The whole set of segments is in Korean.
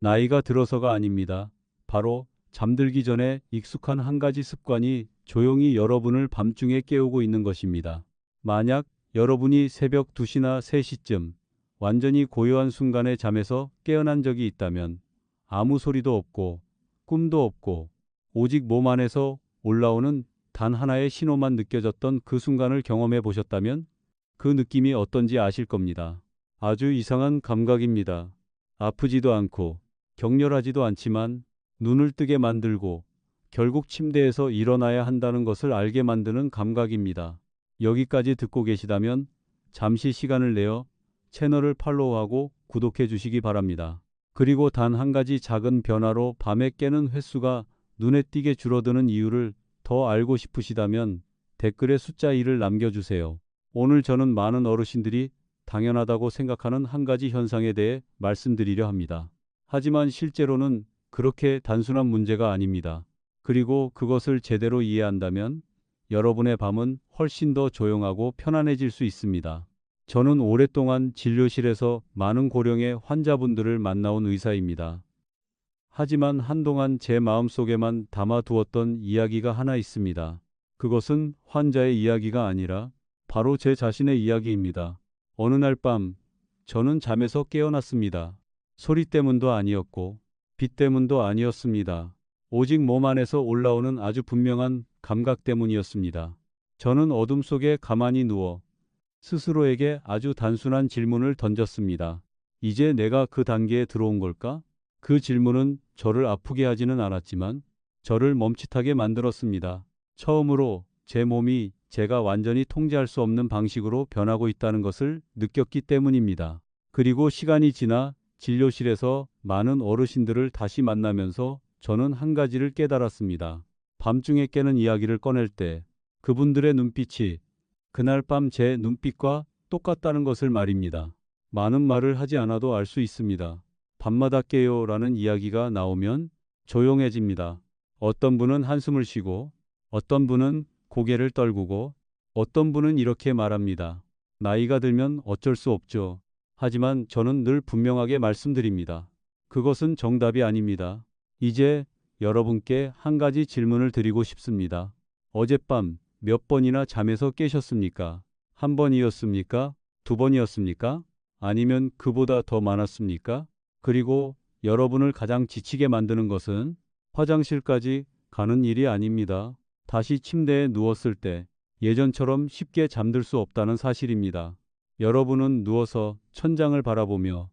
나이가 들어서가 아닙니다. 바로 잠들기 전에 익숙한 한 가지 습관이 조용히 여러분을 밤중에 깨우고 있는 것입니다. 만약 여러분이 새벽 2시나 3시쯤 완전히 고요한 순간에 잠에서 깨어난 적이 있다면 아무 소리도 없고 꿈도 없고 오직 몸 안에서 올라오는 단 하나의 신호만 느껴졌던 그 순간을 경험해 보셨다면 그 느낌이 어떤지 아실 겁니다. 아주 이상한 감각입니다. 아프지도 않고 격렬하지도 않지만 눈을 뜨게 만들고 결국 침대에서 일어나야 한다는 것을 알게 만드는 감각입니다. 여기까지 듣고 계시다면 잠시 시간을 내어 채널을 팔로우하고 구독해 주시기 바랍니다. 그리고 단 한 가지 작은 변화로 밤에 깨는 횟수가 눈에 띄게 줄어드는 이유를 더 알고 싶으시다면 댓글에 숫자 1을 남겨주세요. 오늘 저는 많은 어르신들이 당연하다고 생각하는 한 가지 현상에 대해 말씀드리려 합니다. 하지만 실제로는 그렇게 단순한 문제가 아닙니다. 그리고 그것을 제대로 이해한다면 여러분의 밤은 훨씬 더 조용하고 편안해질 수 있습니다. 저는 오랫동안 진료실에서 많은 고령의 환자분들을 만나온 의사입니다. 하지만 한동안 제 마음속에만 담아두었던 이야기가 하나 있습니다. 그것은 환자의 이야기가 아니라 바로 제 자신의 이야기입니다. 어느 날 밤 저는 잠에서 깨어났습니다. 소리 때문도 아니었고 빛 때문도 아니었습니다. 오직 몸 안에서 올라오는 아주 분명한 감각 때문이었습니다. 저는 어둠 속에 가만히 누워 스스로에게 아주 단순한 질문을 던졌습니다. 이제 내가 그 단계에 들어온 걸까? 그 질문은 저를 아프게 하지는 않았지만 저를 멈칫하게 만들었습니다. 처음으로 제 몸이 제가 완전히 통제할 수 없는 방식으로 변하고 있다는 것을 느꼈기 때문입니다. 그리고 시간이 지나 진료실에서 많은 어르신들을 다시 만나면서 저는 한 가지를 깨달았습니다. 밤중에 깨는 이야기를 꺼낼 때 그분들의 눈빛이 그날 밤 제 눈빛과 똑같다는 것을 말입니다. 많은 말을 하지 않아도 알 수 있습니다. 밤마다 깨요라는 이야기가 나오면 조용해집니다. 어떤 분은 한숨을 쉬고 어떤 분은 고개를 떨구고 어떤 분은 이렇게 말합니다. 나이가 들면 어쩔 수 없죠. 하지만 저는 늘 분명하게 말씀드립니다. 그것은 정답이 아닙니다. 이제 여러분께 한 가지 질문을 드리고 싶습니다. 어젯밤 몇 번이나 잠에서 깨셨습니까? 한 번이었습니까? 두 번이었습니까? 아니면 그보다 더 많았습니까? 그리고 여러분을 가장 지치게 만드는 것은 화장실까지 가는 일이 아닙니다. 다시 침대에 누웠을 때 예전처럼 쉽게 잠들 수 없다는 사실입니다. 여러분은 누워서 천장을 바라보며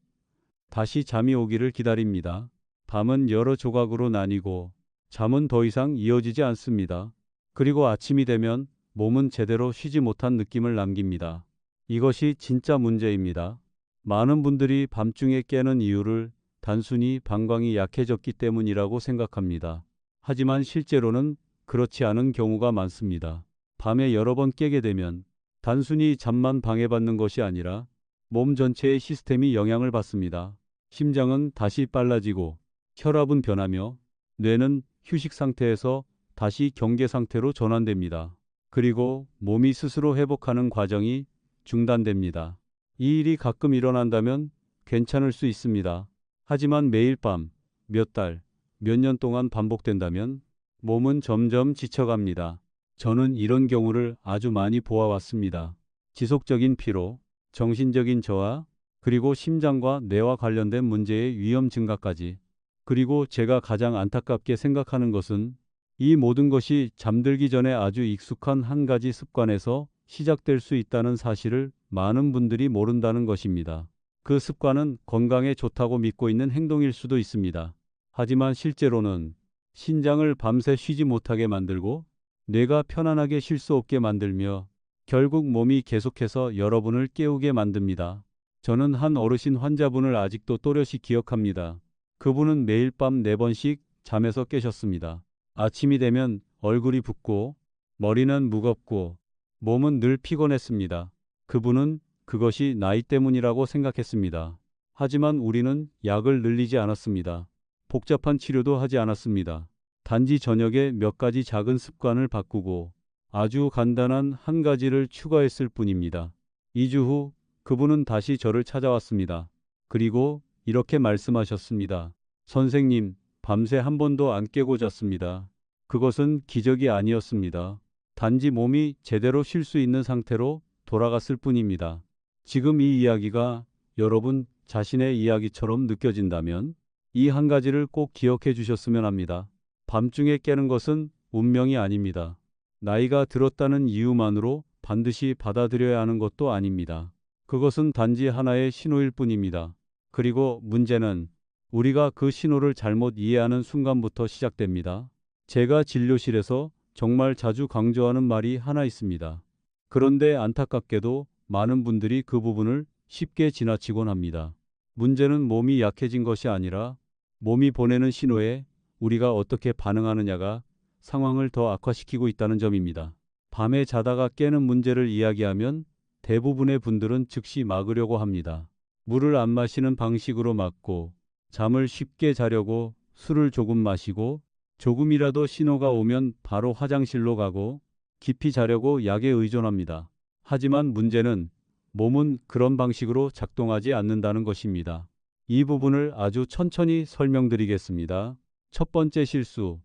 다시 잠이 오기를 기다립니다. 밤은 여러 조각으로 나뉘고 잠은 더 이상 이어지지 않습니다. 그리고 아침이 되면 몸은 제대로 쉬지 못한 느낌을 남깁니다. 이것이 진짜 문제입니다. 많은 분들이 밤중에 깨는 이유를 단순히 방광이 약해졌기 때문이라고 생각합니다. 하지만 실제로는 그렇지 않은 경우가 많습니다. 밤에 여러 번 깨게 되면 단순히 잠만 방해받는 것이 아니라 몸 전체의 시스템이 영향을 받습니다. 심장은 다시 빨라지고 혈압은 변하며 뇌는 휴식 상태에서 다시 경계 상태로 전환됩니다. 그리고 몸이 스스로 회복하는 과정이 중단됩니다. 이 일이 가끔 일어난다면 괜찮을 수 있습니다. 하지만 매일 밤, 몇 달, 몇 년 동안 반복된다면 몸은 점점 지쳐갑니다. 저는 이런 경우를 아주 많이 보아왔습니다. 지속적인 피로, 정신적인 저하, 그리고 심장과 뇌와 관련된 문제의 위험 증가까지. 그리고 제가 가장 안타깝게 생각하는 것은 이 모든 것이 잠들기 전에 아주 익숙한 한 가지 습관에서 시작될 수 있다는 사실을 많은 분들이 모른다는 것입니다. 그 습관은 건강에 좋다고 믿고 있는 행동일 수도 있습니다. 하지만 실제로는 신장을 밤새 쉬지 못하게 만들고 뇌가 편안하게 쉴 수 없게 만들며 결국 몸이 계속해서 여러분을 깨우게 만듭니다. 저는 한 어르신 환자분을 아직도 또렷이 기억합니다. 그분은 매일 밤 4번씩 잠에서 깨셨습니다. 아침이 되면 얼굴이 붓고 머리는 무겁고 몸은 늘 피곤했습니다. 그분은 그것이 나이 때문이라고 생각했습니다. 하지만 우리는 약을 늘리지 않았습니다. 복잡한 치료도 하지 않았습니다. 단지 저녁에 몇 가지 작은 습관을 바꾸고 아주 간단한 한 가지를 추가했을 뿐입니다. 2주 후 그분은 다시 저를 찾아왔습니다. 그리고 이렇게 말씀하셨습니다. 선생님, 밤새 한 번도 안 깨고 잤습니다. 그것은 기적이 아니었습니다. 단지 몸이 제대로 쉴 수 있는 상태로 돌아갔을 뿐입니다. 지금 이 이야기가 여러분 자신의 이야기처럼 느껴진다면 이 한 가지를 꼭 기억해 주셨으면 합니다. 밤중에 깨는 것은 운명이 아닙니다. 나이가 들었다는 이유만으로 반드시 받아들여야 하는 것도 아닙니다. 그것은 단지 하나의 신호일 뿐입니다. 그리고 문제는 우리가 그 신호를 잘못 이해하는 순간부터 시작됩니다. 제가 진료실에서 정말 자주 강조하는 말이 하나 있습니다. 그런데 안타깝게도 많은 분들이 그 부분을 쉽게 지나치곤 합니다. 문제는 몸이 약해진 것이 아니라 몸이 보내는 신호에 우리가 어떻게 반응하느냐가 상황을 더 악화시키고 있다는 점입니다. 밤에 자다가 깨는 문제를 이야기하면 대부분의 분들은 즉시 막으려고 합니다. 물을 안 마시는 방식으로 막고, 잠을 쉽게 자려고 술을 조금 마시고, 조금이라도 신호가 오면 바로 화장실로 가고, 깊이 자려고 약에 의존합니다. 하지만 문제는 몸은 그런 방식으로 작동하지 않는다는 것입니다. 이 부분을 아주 천천히 설명드리겠습니다. 첫 번째 실수,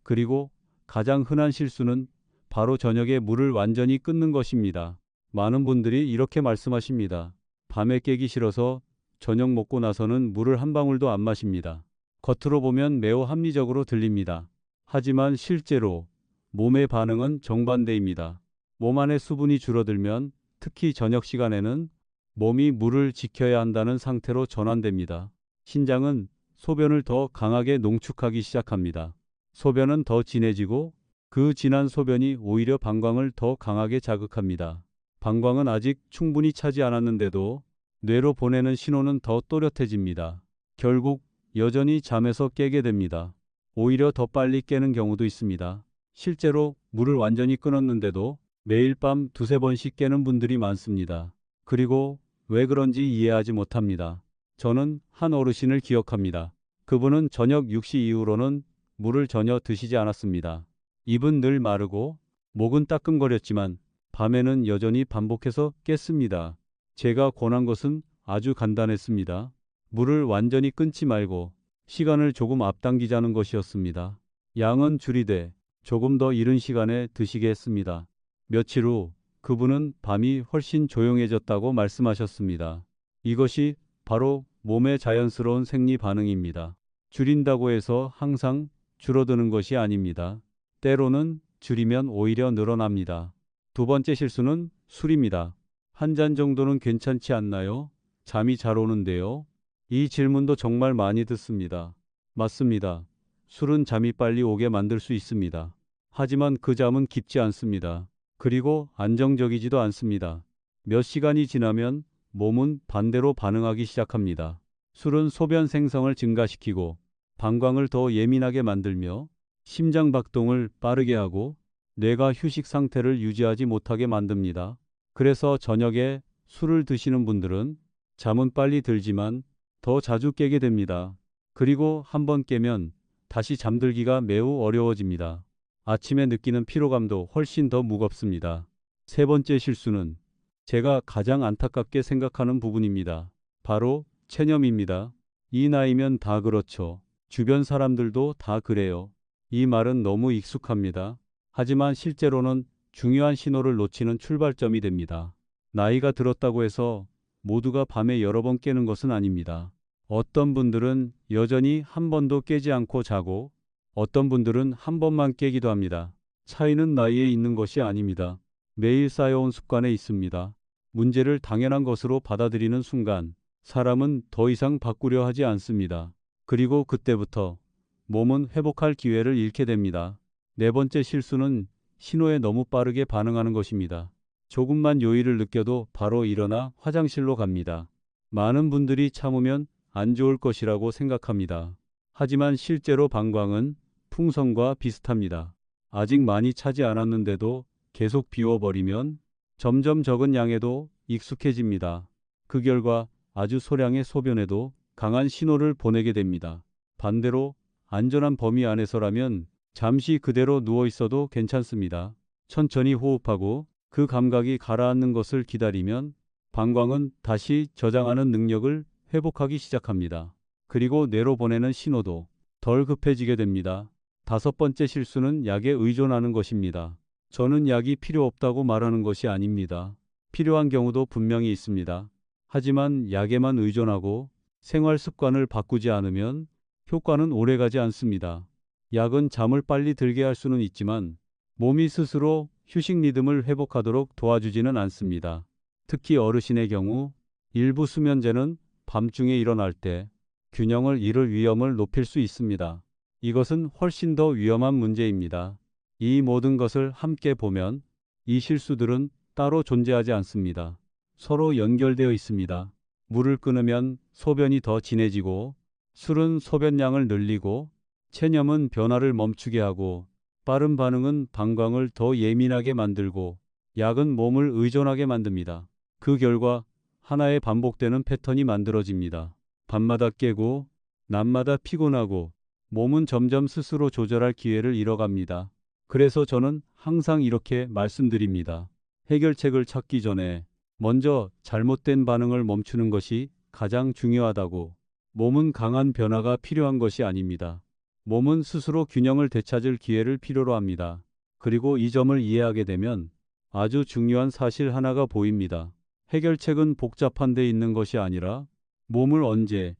그리고 가장 흔한 실수는 바로 저녁에 물을 완전히 끊는 것입니다. 많은 분들이 이렇게 말씀하십니다. 밤에 깨기 싫어서 저녁 먹고 나서는 물을 한 방울도 안 마십니다. 겉으로 보면 매우 합리적으로 들립니다. 하지만 실제로 몸의 반응은 정반대입니다. 몸 안의 수분이 줄어들면 특히 저녁 시간에는 몸이 물을 지켜야 한다는 상태로 전환됩니다. 신장은 소변을 더 강하게 농축하기 시작합니다. 소변은 더 진해지고 그 진한 소변이 오히려 방광을 더 강하게 자극합니다. 방광은 아직 충분히 차지 않았는데도 뇌로 보내는 신호는 더 또렷해집니다. 결국 여전히 잠에서 깨게 됩니다. 오히려 더 빨리 깨는 경우도 있습니다. 실제로 물을 완전히 끊었는데도 매일 밤 두세 번씩 깨는 분들이 많습니다. 그리고 왜 그런지 이해하지 못합니다. 저는 한 어르신을 기억합니다. 그분은 저녁 6시 이후로는 물을 전혀 드시지 않았습니다. 입은 늘 마르고 목은 따끔거렸지만 밤에는 여전히 반복해서 깼습니다. 제가 권한 것은 아주 간단했습니다. 물을 완전히 끊지 말고 시간을 조금 앞당기자는 것이었습니다. 양은 줄이되 조금 더 이른 시간에 드시게 했습니다. 며칠 후 그분은 밤이 훨씬 조용해졌다고 말씀하셨습니다. 이것이 바로 몸의 자연스러운 생리 반응입니다. 줄인다고 해서 항상 줄어드는 것이 아닙니다. 때로는 줄이면 오히려 늘어납니다. 두 번째 실수는 술입니다. 한 잔 정도는 괜찮지 않나요? 잠이 잘 오는데요. 이 질문도 정말 많이 듣습니다. 맞습니다. 술은 잠이 빨리 오게 만들 수 있습니다. 하지만 그 잠은 깊지 않습니다. 그리고 안정적이지도 않습니다. 몇 시간이 지나면 몸은 반대로 반응하기 시작합니다. 술은 소변 생성을 증가시키고 방광을 더 예민하게 만들며 심장 박동을 빠르게 하고 뇌가 휴식 상태를 유지하지 못하게 만듭니다. 그래서 저녁에 술을 드시는 분들은 잠은 빨리 들지만 더 자주 깨게 됩니다. 그리고 한번 깨면 다시 잠들기가 매우 어려워집니다. 아침에 느끼는 피로감도 훨씬 더 무겁습니다. 세 번째 실수는 제가 가장 안타깝게 생각하는 부분입니다. 바로 체념입니다. 이 나이면 다 그렇죠. 주변 사람들도 다 그래요. 이 말은 너무 익숙합니다. 하지만 실제로는 중요한 신호를 놓치는 출발점이 됩니다. 나이가 들었다고 해서 모두가 밤에 여러 번 깨는 것은 아닙니다. 어떤 분들은 여전히 한 번도 깨지 않고 자고 어떤 분들은 한 번만 깨기도 합니다. 차이는 나이에 있는 것이 아닙니다. 매일 쌓여온 습관에 있습니다. 문제를 당연한 것으로 받아들이는 순간 사람은 더 이상 바꾸려 하지 않습니다. 그리고 그때부터 몸은 회복할 기회를 잃게 됩니다. 네 번째 실수는 신호에 너무 빠르게 반응하는 것입니다. 조금만 요일을 느껴도 바로 일어나 화장실로 갑니다. 많은 분들이 참으면 안 좋을 것이라고 생각합니다. 하지만 실제로 방광은 풍선과 비슷합니다. 아직 많이 차지 않았는데도 계속 비워버리면 점점 적은 양에도 익숙해집니다. 그 결과 아주 소량의 소변에도 강한 신호를 보내게 됩니다. 반대로 안전한 범위 안에서라면 잠시 그대로 누워 있어도 괜찮습니다. 천천히 호흡하고 그 감각이 가라앉는 것을 기다리면 방광은 다시 저장하는 능력을 회복하기 시작합니다. 그리고 뇌로 보내는 신호도 덜 급해지게 됩니다. 다섯 번째 실수는 약에 의존하는 것입니다. 저는 약이 필요 없다고 말하는 것이 아닙니다. 필요한 경우도 분명히 있습니다. 하지만 약에만 의존하고 생활 습관을 바꾸지 않으면 효과는 오래가지 않습니다. 약은 잠을 빨리 들게 할 수는 있지만 몸이 스스로 휴식 리듬을 회복하도록 도와주지는 않습니다. 특히 어르신의 경우 일부 수면제는 밤중에 일어날 때 균형을 잃을 위험을 높일 수 있습니다. 이것은 훨씬 더 위험한 문제입니다. 이 모든 것을 함께 보면 이 실수들은 따로 존재하지 않습니다. 서로 연결되어 있습니다. 물을 끊으면 소변이 더 진해지고, 술은 소변량을 늘리고, 체념은 변화를 멈추게 하고, 빠른 반응은 방광을 더 예민하게 만들고, 약은 몸을 의존하게 만듭니다. 그 결과 하나의 반복되는 패턴이 만들어집니다. 밤마다 깨고, 낮마다 피곤하고, 몸은 점점 스스로 조절할 기회를 잃어갑니다. 그래서 저는 항상 이렇게 말씀드립니다. 해결책을 찾기 전에 먼저 잘못된 반응을 멈추는 것이 가장 중요하다고. 몸은 강한 변화가 필요한 것이 아닙니다. 몸은 스스로 균형을 되찾을 기회를 필요로 합니다. 그리고 이 점을 이해하게 되면 아주 중요한 사실 하나가 보입니다. 해결책은 복잡한 데 있는 것이 아니라 몸을 언제,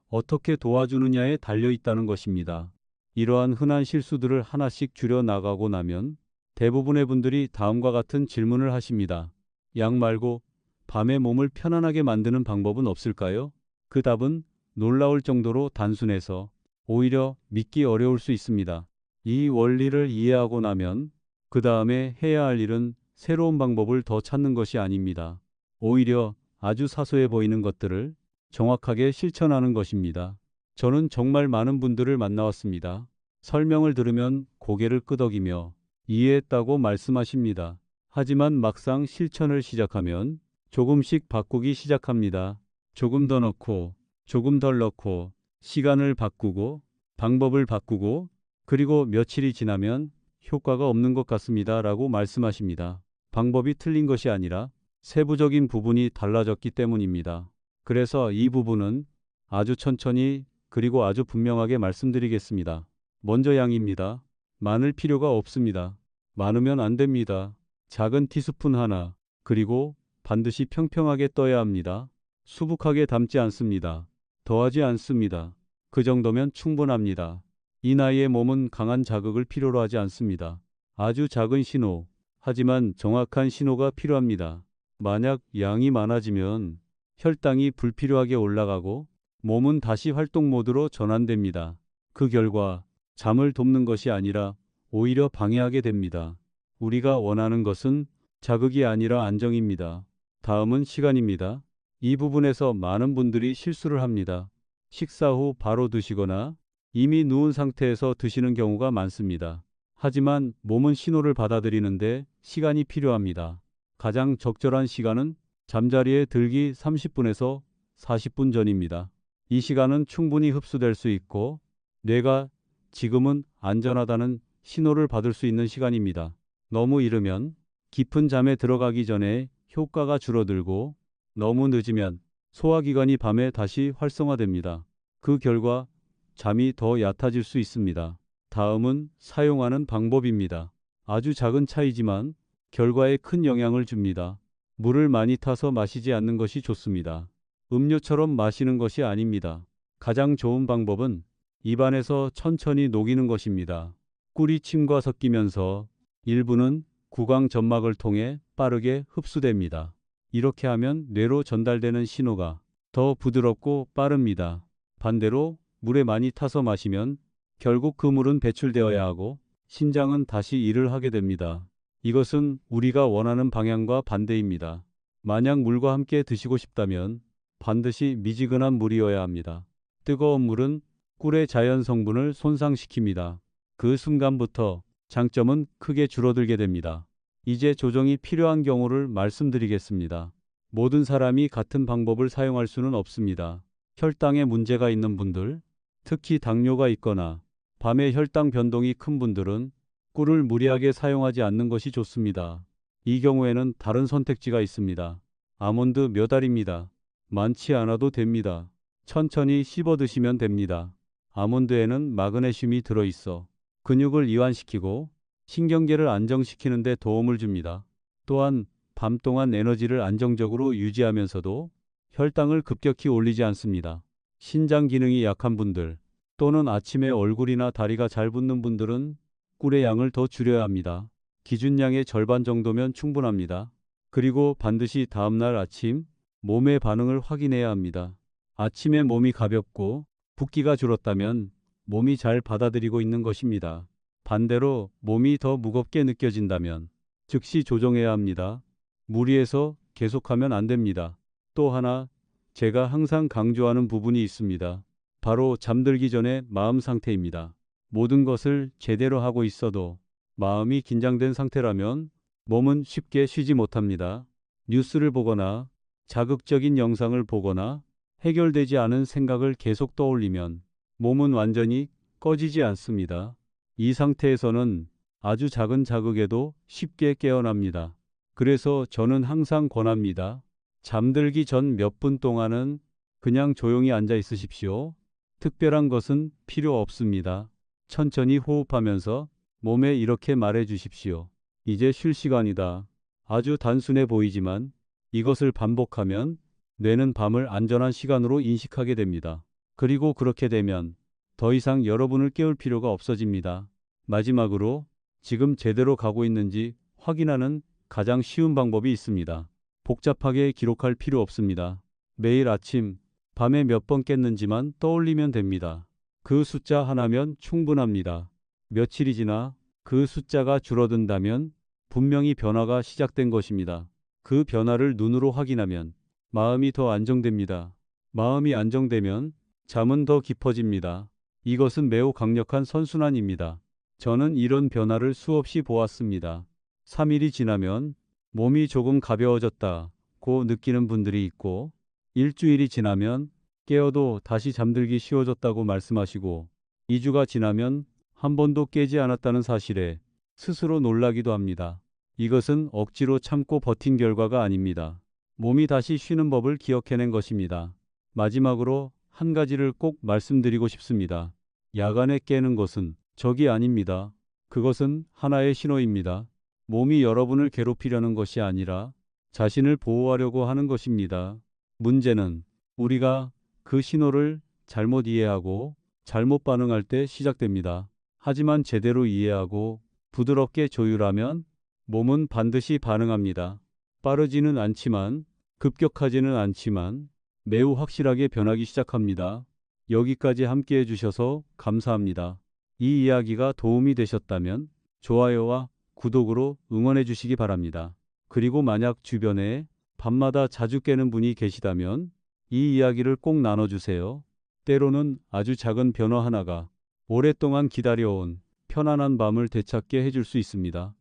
어떻게 도와주느냐에 달려 있다는 것입니다. 이러한 흔한 실수들을 하나씩 줄여 나가고 나면 대부분의 분들이 다음과 같은 질문을 하십니다. 약 말고 밤에 몸을 편안하게 만드는 방법은 없을까요? 그 답은 놀라울 정도로 단순해서 오히려 믿기 어려울 수 있습니다. 이 원리를 이해하고 나면 그 다음에 해야 할 일은 새로운 방법을 더 찾는 것이 아닙니다. 오히려 아주 사소해 보이는 것들을 정확하게 실천하는 것입니다. 저는 정말 많은 분들을 만나왔습니다. 설명을 들으면 고개를 끄덕이며 이해했다고 말씀하십니다. 하지만 막상 실천을 시작하면 조금씩 바꾸기 시작합니다. 조금 더 넣고, 조금 덜 넣고, 시간을 바꾸고, 방법을 바꾸고, 그리고 며칠이 지나면 효과가 없는 것 같습니다. 라고 말씀하십니다. 방법이 틀린 것이 아니라 세부적인 부분이 달라졌기 때문입니다. 그래서 이 부분은 아주 천천히 그리고 아주 분명하게 말씀드리겠습니다. 먼저 양입니다. 많을 필요가 없습니다. 많으면 안 됩니다. 작은 티스푼 하나, 그리고 반드시 평평하게 떠야 합니다. 수북하게 담지 않습니다. 더하지 않습니다. 그 정도면 충분합니다. 이 나이의 몸은 강한 자극을 필요로 하지 않습니다. 아주 작은 신호, 하지만 정확한 신호가 필요합니다. 만약 양이 많아지면 혈당이 불필요하게 올라가고 몸은 다시 활동 모드로 전환됩니다. 그 결과 잠을 돕는 것이 아니라 오히려 방해하게 됩니다. 우리가 원하는 것은 자극이 아니라 안정입니다. 다음은 시간입니다. 이 부분에서 많은 분들이 실수를 합니다. 식사 후 바로 드시거나 이미 누운 상태에서 드시는 경우가 많습니다. 하지만 몸은 신호를 받아들이는데 시간이 필요합니다. 가장 적절한 시간은 잠자리에 들기 30분에서 40분 전입니다. 이 시간은 충분히 흡수될 수 있고 뇌가 지금은 안전하다는 신호를 받을 수 있는 시간입니다. 너무 이르면 깊은 잠에 들어가기 전에 효과가 줄어들고 너무 늦으면 소화기관이 밤에 다시 활성화됩니다. 그 결과 잠이 더 얕아질 수 있습니다. 다음은 사용하는 방법입니다. 아주 작은 차이지만 결과에 큰 영향을 줍니다. 물을 많이 타서 마시지 않는 것이 좋습니다. 음료처럼 마시는 것이 아닙니다. 가장 좋은 방법은 입안에서 천천히 녹이는 것입니다. 꿀이 침과 섞이면서 일부는 구강 점막을 통해 빠르게 흡수됩니다. 이렇게 하면 뇌로 전달되는 신호가 더 부드럽고 빠릅니다. 반대로 물에 많이 타서 마시면 결국 그 물은 배출되어야 하고 신장은 다시 일을 하게 됩니다. 이것은 우리가 원하는 방향과 반대입니다. 만약 물과 함께 드시고 싶다면 반드시 미지근한 물이어야 합니다. 뜨거운 물은 꿀의 자연 성분을 손상시킵니다. 그 순간부터 장점은 크게 줄어들게 됩니다. 이제 조정이 필요한 경우를 말씀드리겠습니다. 모든 사람이 같은 방법을 사용할 수는 없습니다. 혈당에 문제가 있는 분들, 특히 당뇨가 있거나 밤에 혈당 변동이 큰 분들은 꿀을 무리하게 사용하지 않는 것이 좋습니다. 이 경우에는 다른 선택지가 있습니다. 아몬드 몇 알입니다. 많지 않아도 됩니다. 천천히 씹어 드시면 됩니다. 아몬드에는 마그네슘이 들어있어 근육을 이완시키고 신경계를 안정시키는 데 도움을 줍니다. 또한 밤 동안 에너지를 안정적으로 유지하면서도 혈당을 급격히 올리지 않습니다. 신장 기능이 약한 분들 또는 아침에 얼굴이나 다리가 잘 붓는 분들은 꿀의 양을 더 줄여야 합니다. 기준량의 절반 정도면 충분합니다. 그리고 반드시 다음날 아침 몸의 반응을 확인해야 합니다. 아침에 몸이 가볍고 붓기가 줄었다면 몸이 잘 받아들이고 있는 것입니다. 반대로 몸이 더 무겁게 느껴진다면 즉시 조정해야 합니다. 무리해서 계속하면 안 됩니다. 또 하나 제가 항상 강조하는 부분이 있습니다. 바로 잠들기 전의 마음 상태입니다. 모든 것을 제대로 하고 있어도 마음이 긴장된 상태라면 몸은 쉽게 쉬지 못합니다. 뉴스를 보거나 자극적인 영상을 보거나 해결되지 않은 생각을 계속 떠올리면 몸은 완전히 꺼지지 않습니다. 이 상태에서는 아주 작은 자극에도 쉽게 깨어납니다. 그래서 저는 항상 권합니다. 잠들기 전 몇 분 동안은 그냥 조용히 앉아 있으십시오. 특별한 것은 필요 없습니다. 천천히 호흡하면서 몸에 이렇게 말해 주십시오. 이제 쉴 시간이다. 아주 단순해 보이지만 이것을 반복하면 뇌는 밤을 안전한 시간으로 인식하게 됩니다. 그리고 그렇게 되면 더 이상 여러분을 깨울 필요가 없어집니다. 마지막으로 지금 제대로 가고 있는지 확인하는 가장 쉬운 방법이 있습니다. 복잡하게 기록할 필요 없습니다. 매일 아침, 밤에 몇 번 깼는지만 떠올리면 됩니다. 그 숫자 하나면 충분합니다. 며칠이 지나 그 숫자가 줄어든다면 분명히 변화가 시작된 것입니다. 그 변화를 눈으로 확인하면 마음이 더 안정됩니다. 마음이 안정되면 잠은 더 깊어집니다. 이것은 매우 강력한 선순환입니다. 저는 이런 변화를 수없이 보았습니다. 3일이 지나면 몸이 조금 가벼워졌다고 느끼는 분들이 있고, 일주일이 지나면 깨어도 다시 잠들기 쉬워졌다고 말씀하시고, 2주가 지나면 한 번도 깨지 않았다는 사실에 스스로 놀라기도 합니다. 이것은 억지로 참고 버틴 결과가 아닙니다. 몸이 다시 쉬는 법을 기억해낸 것입니다. 마지막으로 한 가지를 꼭 말씀드리고 싶습니다. 야간에 깨는 것은 적이 아닙니다. 그것은 하나의 신호입니다. 몸이 여러분을 괴롭히려는 것이 아니라 자신을 보호하려고 하는 것입니다. 문제는 우리가 그 신호를 잘못 이해하고 잘못 반응할 때 시작됩니다. 하지만 제대로 이해하고 부드럽게 조율하면 몸은 반드시 반응합니다. 빠르지는 않지만 급격하지는 않지만 매우 확실하게 변하기 시작합니다. 여기까지 함께 해주셔서 감사합니다. 이 이야기가 도움이 되셨다면 좋아요와 구독으로 응원해 주시기 바랍니다. 그리고 만약 주변에 밤마다 자주 깨는 분이 계시다면 이 이야기를 꼭 나눠주세요. 때로는 아주 작은 변화 하나가 오랫동안 기다려온 편안한 밤을 되찾게 해줄 수 있습니다.